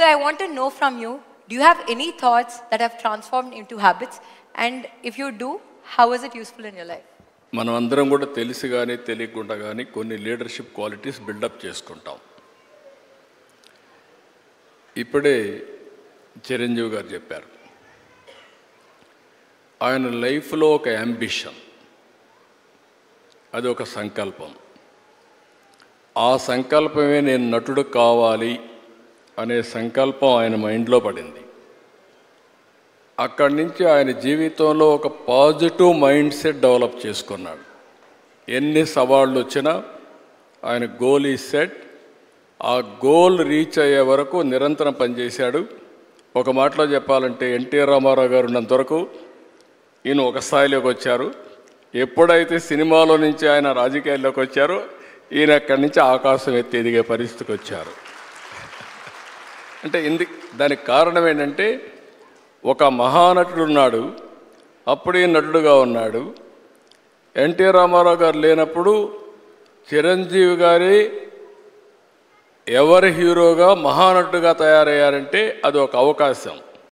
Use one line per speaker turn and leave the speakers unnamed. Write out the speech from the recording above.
So I want to know from you, do you have any thoughts that have transformed into habits? And if you do, how is it useful in your life?
మనం అందరం కూడా తెలిసి కానీ తెలియకుండా కానీ కొన్ని leadership qualities buildup చేసుకుంటాం. ఇప్పుడే చిరంజీవి గారు చెప్పారు, ఆయన లైఫ్లో ఒక అంబిషన్, అది ఒక సంకల్పం. ఆ సంకల్పమే నేను నటుడు కావాలి అనే సంకల్పం ఆయన మైండ్లో పడింది. అక్కడి నుంచి ఆయన జీవితంలో ఒక పాజిటివ్ మైండ్ సెట్ డెవలప్ చేసుకున్నాడు. ఎన్ని సవాళ్ళు వచ్చినా ఆయన గోల్ ఈ సెట్, ఆ గోల్ రీచ్ అయ్యే వరకు నిరంతరం పనిచేశాడు. ఒక మాటలో చెప్పాలంటే ఎన్టీఆర్ రామారావు గారు ఉన్నంత వరకు ఈయన ఒక స్థాయిలోకి వచ్చారు. ఎప్పుడైతే సినిమాలో నుంచి ఆయన రాజకీయాల్లోకి వచ్చారో ఈయన అక్కడి నుంచి ఆకాశం ఎత్తి ఎదిగే పరిస్థితికి వచ్చారు. అంటే దానికి కారణం ఏంటంటే, ఒక మహానటుడు ఉన్నాడు, అప్పుడే నటుడుగా ఉన్నాడు. ఎన్టీఆర్ రామారావు గారు లేనప్పుడు చిరంజీవి గారి ఎవరి హీరోగా మహానటుడుగా తయారయ్యారంటే అది ఒక అవకాశం.